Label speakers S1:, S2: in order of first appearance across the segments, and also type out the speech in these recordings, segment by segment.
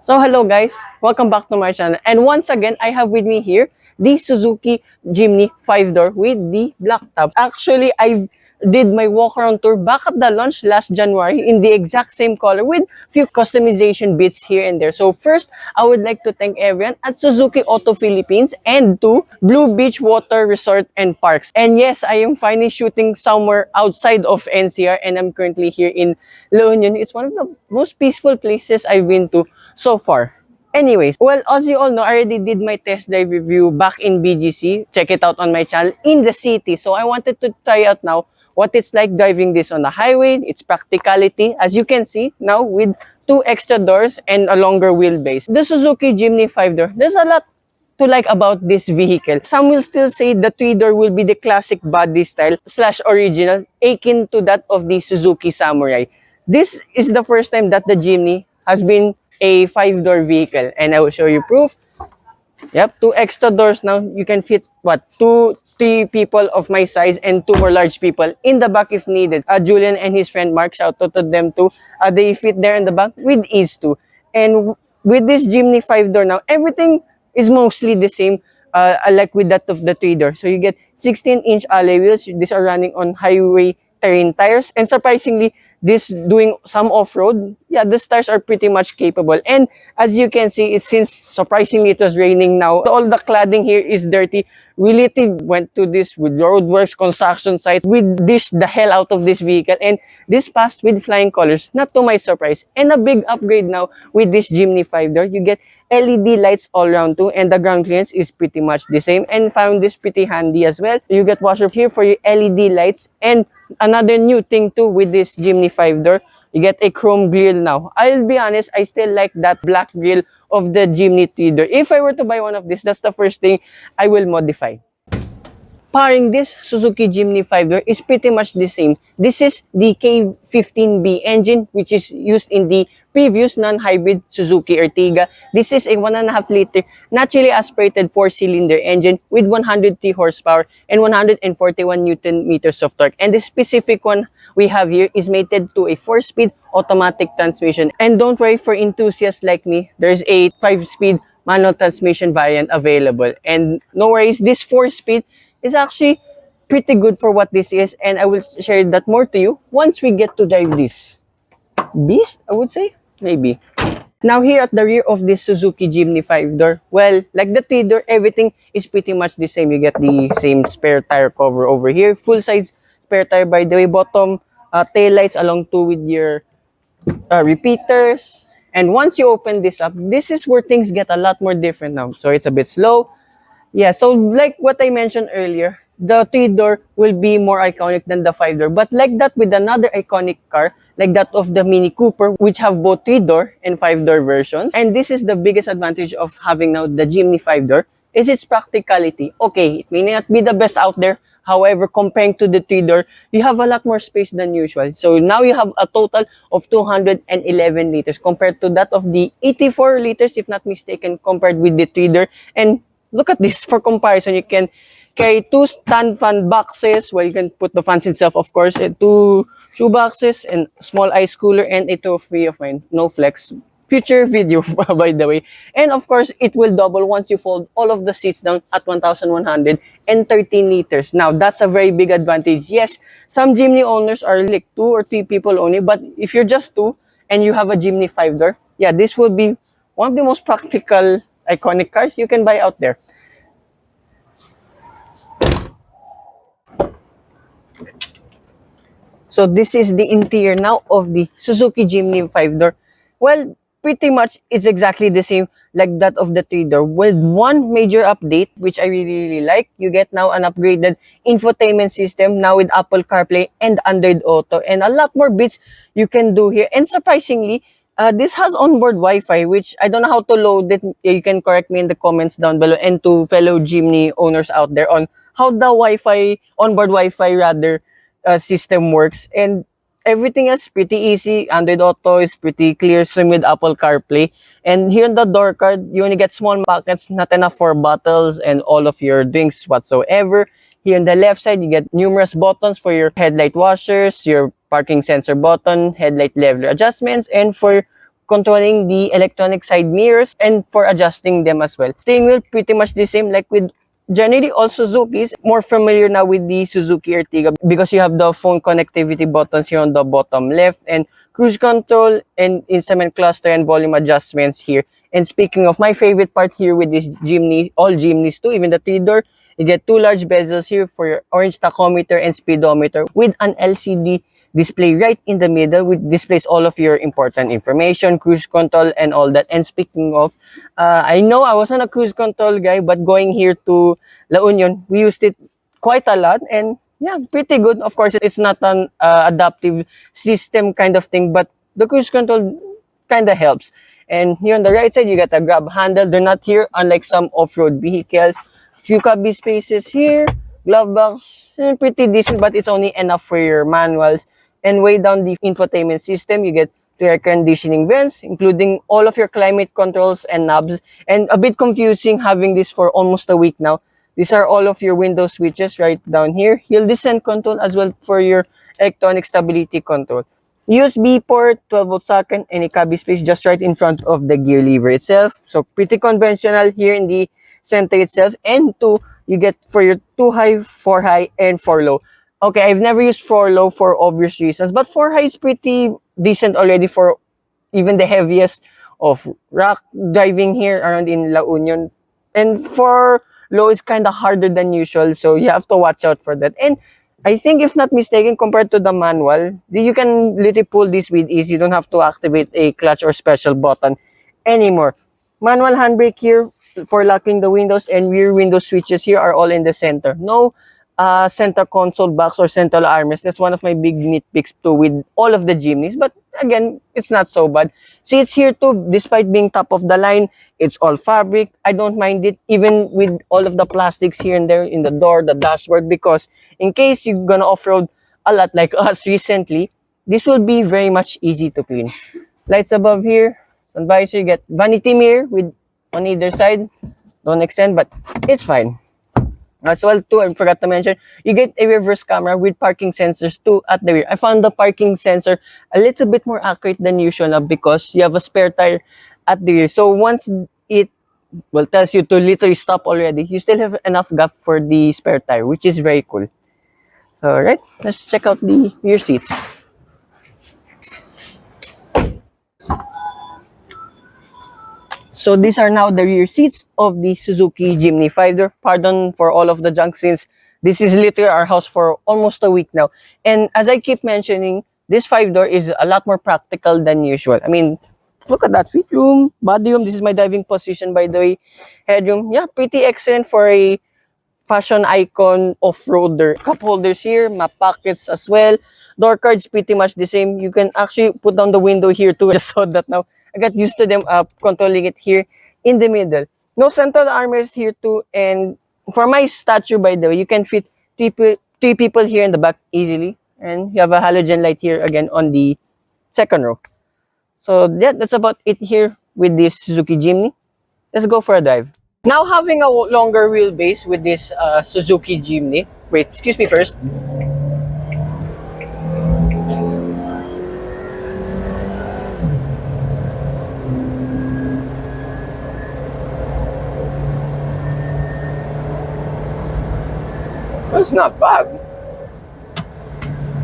S1: So hello guys, welcome back to my channel. And once again, I have with me here the Suzuki Jimny 5-door with the black top. Actually, I did my walk around tour back at the launch last January in the exact same color with few customization bits here and there. So first, I would like to thank everyone at Suzuki Auto Philippines and to Blue Beach Water Resort and Parks. And yes, I am finally shooting somewhere outside of NCR and I'm currently here in La Union. It's one of the most peaceful places I've been to so far. Anyways, well, as you all know, I already did my test drive review back in BGC. Check it out on my channel in the city. So I wanted to try out now what it's like driving this on the highway, its practicality. As you can see now with two extra doors and a longer wheelbase. The Suzuki Jimny 5-door, there's a lot to like about this vehicle. Some will still say the 3-door will be the classic body style slash original, akin to that of the Suzuki Samurai. This is the first time that the Jimny has been a 5-door vehicle, and I will show you proof. Yep, two extra doors now. You can fit what, three people of my size and two more large people in the back if needed. Julian and his friend Mark, shout out to them too. They fit there in the back with ease too. And with this Jimny 5-door now, everything is mostly the same, like with that of the 3-door. So you get 16-inch alloy wheels. These are running on highway terrain tires, and surprisingly, this doing some off-road, yeah, these tires are pretty much capable. And as you can see, it since surprisingly it was raining now, all the cladding here is dirty. We literally went to this with roadworks, construction sites. We dished the hell out of this vehicle, and this passed with flying colors, not to my surprise. And a big upgrade now with this Jimny 5-door, you get LED lights all around too, and the ground clearance is pretty much the same, and found this pretty handy as well. You get washer here for your LED lights. And another new thing too with this Jimny 5-door, you get a chrome grille now. I'll be honest, I still like that black grille of the Jimny 3-door. If I were to buy one of this, that's the first thing I will modify. Pairing this Suzuki Jimny 5-door is pretty much the same. This is the K15B engine, which is used in the previous non-hybrid Suzuki Ertiga. This is a 1.5 liter naturally aspirated 4-cylinder engine with 103 horsepower and 141 Newton meters of torque. And the specific one we have here is mated to a 4-speed automatic transmission. And don't worry, for enthusiasts like me, there's a 5-speed manual transmission variant available. And no worries, this 4-speed is actually pretty good for what this is, and I will share that more to you once we get to drive this beast, I would say, maybe. Now here at the rear of this Suzuki Jimny 5-door, well, like the 3-door, everything is pretty much the same. You get the same spare tire cover over here, full-size spare tire by the way, bottom tail lights along too with your repeaters. And once you open this up, this is where things get a lot more different now. So it's a bit slow. Yeah, so like what I mentioned earlier, the 3-door will be more iconic than the 5-door. But like that with another iconic car, like that of the Mini Cooper, which have both 3-door and 5-door versions. And this is the biggest advantage of having now the Jimny 5-door, is its practicality. Okay, it may not be the best out there. However, comparing to the 3-door, you have a lot more space than usual. So now you have a total of 211 liters compared to that of the 84 liters, if not mistaken, compared with the 3-door. And look at this for comparison. You can carry 2 stand fan boxes where you can put the fans itself, of course, and 2 shoe boxes and small ice cooler and a trophy of mine, no flex. Future video, by the way. And of course, it will double once you fold all of the seats down at 1,113 liters. Now, that's a very big advantage. Yes, some Jimny owners are like 2 or 3 people only, but if you're just 2 and you have a Jimny 5-door, yeah, this will be one of the most practical iconic cars you can buy out there. So this is the interior now of the Suzuki Jimny 5-door. Well, pretty much it's exactly the same like that of the 3-door, with one major update which I really like. You get now an upgraded infotainment system now with Apple CarPlay and Android Auto, and a lot more bits you can do here. And surprisingly, this has onboard Wi-Fi, which I don't know how to load it. You can correct me in the comments down below, and to fellow Jimny owners out there on how the onboard Wi-Fi rather, system works. And everything else pretty easy. Android Auto is pretty clear, same with Apple CarPlay. And here in the door card, you only get small pockets, not enough for bottles and all of your drinks whatsoever. Here on the left side, you get numerous buttons for your headlight washers, your parking sensor button, headlight leveler adjustments, and for controlling the electronic side mirrors and for adjusting them as well. Steering wheel pretty much the same like with generally all Suzuki's. More familiar now with the Suzuki Ertiga because you have the phone connectivity buttons here on the bottom left and cruise control and instrument cluster and volume adjustments here. And speaking of my favorite part here with this Jimny, all Jimnys too, even the 3-door, you get 2 large bezels here for your orange tachometer and speedometer with an LCD display right in the middle, which displays all of your important information, cruise control and all that. And speaking of, I know I wasn't a cruise control guy, but going here to La Union, we used it quite a lot and yeah, pretty good. Of course, it's not an adaptive system kind of thing, but the cruise control kind of helps. And here on the right side, you got a grab handle. They're not here, unlike some off-road vehicles. Few cubby spaces here, glove box, pretty decent, but it's only enough for your manuals. And way down the infotainment system, you get 2 air conditioning vents, including all of your climate controls and knobs. And a bit confusing having this for almost a week now. These are all of your window switches right down here. Hill descent control as well for your electronic stability control. USB port, 12-volt socket, and a cubby space just right in front of the gear lever itself. So pretty conventional here in the center itself. And 2, you get for your 2 high, 4 high, and 4 low. Okay, I've never used 4 low for obvious reasons, but 4 high is pretty decent already for even the heaviest of rock driving here around in La Union. And 4 low is kind of harder than usual, so you have to watch out for that. And I think, if not mistaken, compared to the manual, you can literally pull this with ease. You don't have to activate a clutch or special button anymore. Manual handbrake here for locking the windows, and rear window switches here are all in the center. No center console box or central armrest. That's one of my big nitpicks too with all of the Jimnys. But again, it's not so bad. Seats here too, despite being top of the line, it's all fabric. I don't mind it, even with all of the plastics here and there in the door, the dashboard, because in case you're gonna off-road a lot like us recently, this will be very much easy to clean. Lights above here, sun visor, you get vanity mirror with on either side. Don't extend, but it's fine. As well too, I forgot to mention, you get a reverse camera with parking sensors too at the rear. I found the parking sensor a little bit more accurate than usual now because you have a spare tire at the rear. So once it tells you to literally stop already, you still have enough gap for the spare tire, which is very cool. So alright, let's check out the rear seats. So these are now the rear seats of the Suzuki Jimny 5-door. Pardon for all of the junk since this is literally our house for almost a week now. And as I keep mentioning, this 5-door is a lot more practical than usual. I mean, look at that, feet room, body room. This is my driving position, by the way. Headroom, yeah, pretty excellent for a fashion icon off-roader. Cup holders here, map pockets as well. Door cards pretty much the same. You can actually put down the window here too. I just saw that now. I got used to them controlling it here in the middle. No central armrest here too. And for my stature, by the way, you can fit three people here in the back easily. And you have a halogen light here again on the second row. So yeah, that's about it here with this Suzuki Jimny. Let's go for a drive. Now having a longer wheelbase with this Suzuki Jimny. Wait, excuse me first. That's not bad.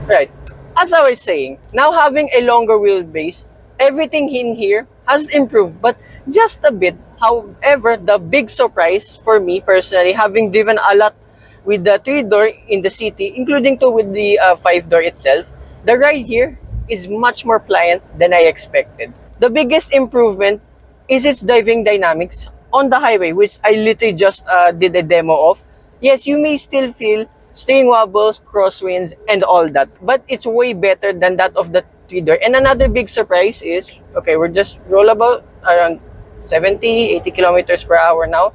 S1: Right. As I was saying, now having a longer wheelbase, everything in here has improved, but just a bit. However, the big surprise for me personally, having driven a lot with the 3-door in the city, including two with the 5-door itself, the ride here is much more pliant than I expected. The biggest improvement is its driving dynamics on the highway, which I literally just did a demo of. Yes, you may still feel steering wobbles, crosswinds, and all that, but it's way better than that of the 3-door. And another big surprise is, okay, we're just roll about around 70, 80 kilometers per hour now,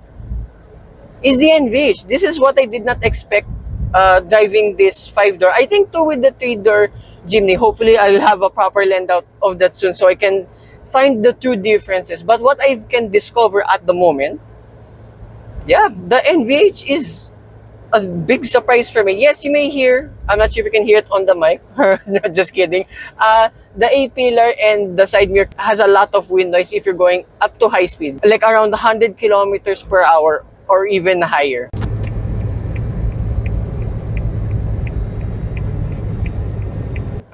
S1: is the NVH. This is what I did not expect driving this 5-door. I think too with the 3-door Jimny, hopefully I'll have a proper lend out of that soon so I can find the true differences. But what I can discover at the moment, yeah, the NVH is a big surprise for me. Yes, you may hear, I'm not sure if you can hear it on the mic. No, just kidding. The A-pillar and the side mirror has a lot of wind noise if you're going up to high speed, like around 100 kilometers per hour or even higher.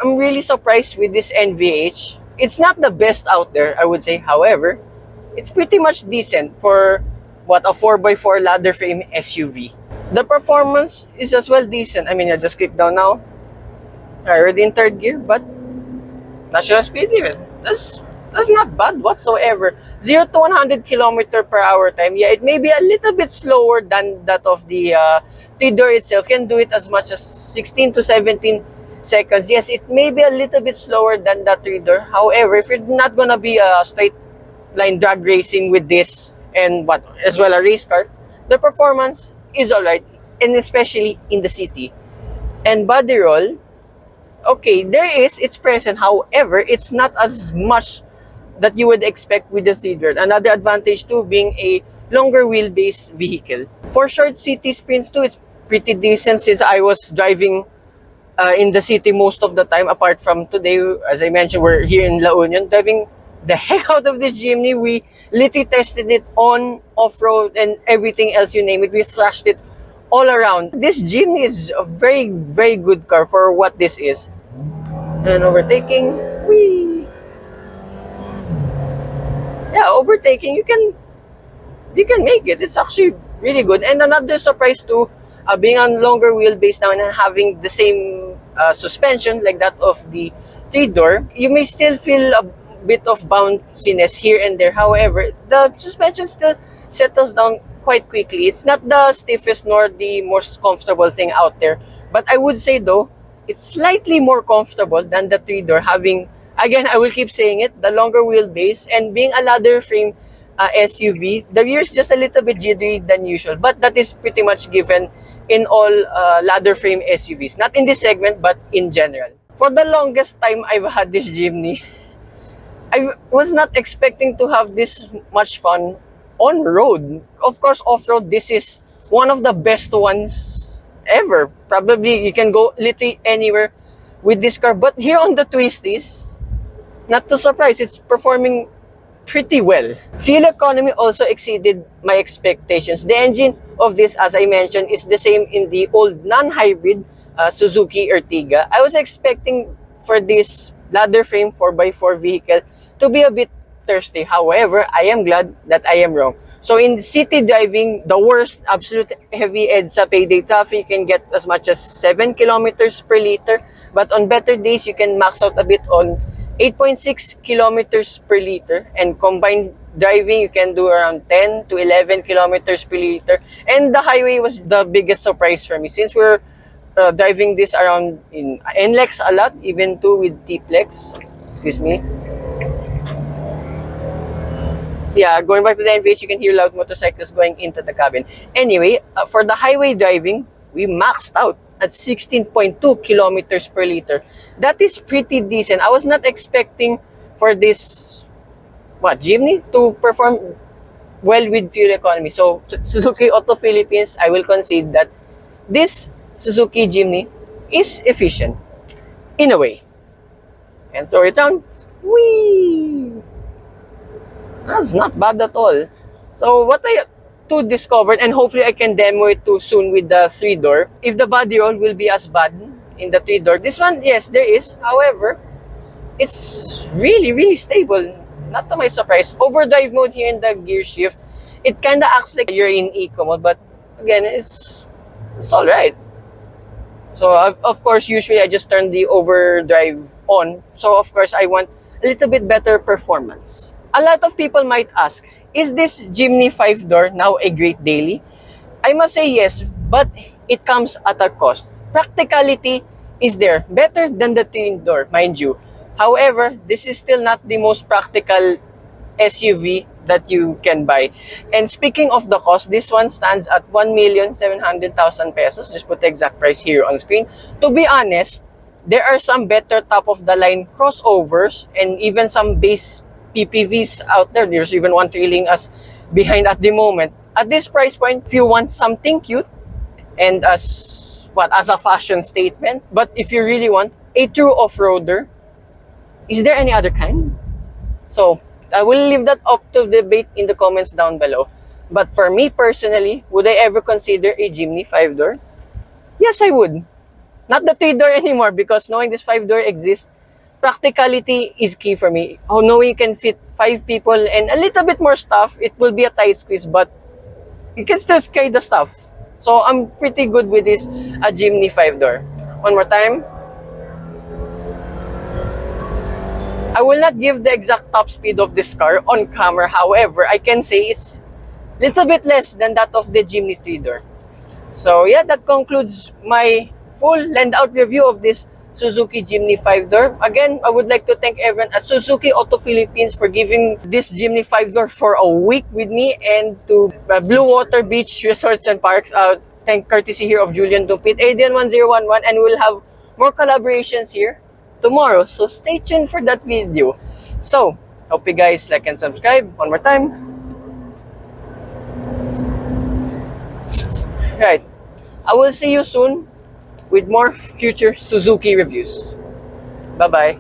S1: I'm really surprised with this NVH. It's not the best out there, I would say. However, it's pretty much decent for what a 4x4 ladder frame SUV. The performance is as well decent. I mean, I just click down now. Already in third gear, but national speed limit. That's not bad whatsoever. 0 to 100 kilometer per hour time. Yeah, it may be a little bit slower than that of the T-door itself. You can do it as much as 16 to 17 seconds. Yes, it may be a little bit slower than that 3-door. However, if you're not gonna be a straight line drag racing with this and what as well a race car, the performance is alright, and especially in the city. And body roll, okay, it's present. However, it's not as much that you would expect with the 3-door. Another advantage too being a longer wheelbase vehicle. For short city sprints too, it's pretty decent since I was driving in the city most of the time, apart from today. As I mentioned, we're here in La Union, driving the heck out of this Jimny. We literally tested it on off-road and everything else, you name it. We thrashed it all around. This Jimny is a very, very good car for what this is. And overtaking, whee! Yeah, overtaking, you can make it. It's actually really good. And another surprise too, being on longer wheelbase now and having the same suspension like that of the 3-door, you may still feel a bit of bounciness here and there. However, the suspension still settles down quite quickly. It's not the stiffest nor the most comfortable thing out there, but I would say though, it's slightly more comfortable than the 3-door, having, again, I will keep saying it, the longer wheelbase and being a ladder frame SUV. The rear is just a little bit jittery than usual, but that is pretty much given in all ladder frame SUVs. Not in this segment, but in general. For the longest time I've had this Jimny, I was not expecting to have this much fun on road. Of course, off-road, this is one of the best ones ever. Probably you can go literally anywhere with this car. But here on the twisties, not to surprise, it's performing pretty well. Fuel economy also exceeded my expectations. The engine of this, as I mentioned, is the same in the old non-hybrid Suzuki Ertiga. I was expecting for this ladder frame 4x4 vehicle to be a bit thirsty. However, I am glad that I am wrong. So in city driving, the worst absolute heavy EDSA payday traffic, you can get as much as 7 kilometers per liter. But on better days, you can max out a bit on 8.6 kilometers per liter. And combined driving, you can do around 10 to 11 kilometers per liter. And the highway was the biggest surprise for me, since we're driving this around in NLEX a lot, even too with T-Plex. Excuse me. Yeah, going back to the NVH, you can hear loud motorcycles going into the cabin. Anyway, for the highway driving, we maxed out at 16.2 kilometers per liter. That is pretty decent. I was not expecting for this Jimny to perform well with fuel economy. So Suzuki Auto Philippines, I will concede that this Suzuki Jimny is efficient in a way. And so it down. Whee! That's not bad at all. So what I discovered, and hopefully I can demo it too soon with the 3-door, if the body roll will be as bad in the 3-door. This one, yes, there is. However, it's really, really stable. Not to my surprise. Overdrive mode here in the gear shift, it kind of acts like you're in eco mode, but again, it's alright. So of course, usually I just turn the overdrive on. So of course, I want a little bit better performance. A lot of people might ask, is this Jimny 5-door now a great daily? I must say yes, but it comes at a cost. Practicality is there, better than the 3-door, mind you. However, this is still not the most practical SUV that you can buy. And speaking of the cost, this one stands at 1,700,000 pesos. Just put the exact price here on screen. To be honest, there are some better top-of-the-line crossovers and even some base PPVs out there. There's even one trailing us behind at the moment. At this price point, if you want something cute, and as a fashion statement. But if you really want a true off-roader, is there any other kind? So I will leave that up to debate in the comments down below. But for me personally, would I ever consider a Jimny 5-door? Yes, I would. Not the 3-door anymore, because knowing this 5-door exists, practicality is key for me. Oh, knowing you can fit 5 people and a little bit more stuff, it will be a tight squeeze, but you can still carry the stuff. So I'm pretty good with this Jimny 5-door. One more time. I will not give the exact top speed of this car on camera. However, I can say it's a little bit less than that of the Jimny 3-door. So yeah, that concludes my full lend-out review of this Suzuki Jimny 5-door. Again, I would like to thank everyone at Suzuki Auto Philippines for giving this Jimny 5-door for a week with me, and to Blue Water Beach Resorts and Parks. Thank courtesy here of Julian Dumpit, Adrian1011, and we'll have more collaborations here tomorrow. So stay tuned for that video. So, hope you guys like and subscribe. One more time. Right. I will see you soon with more future Suzuki reviews. Bye-bye.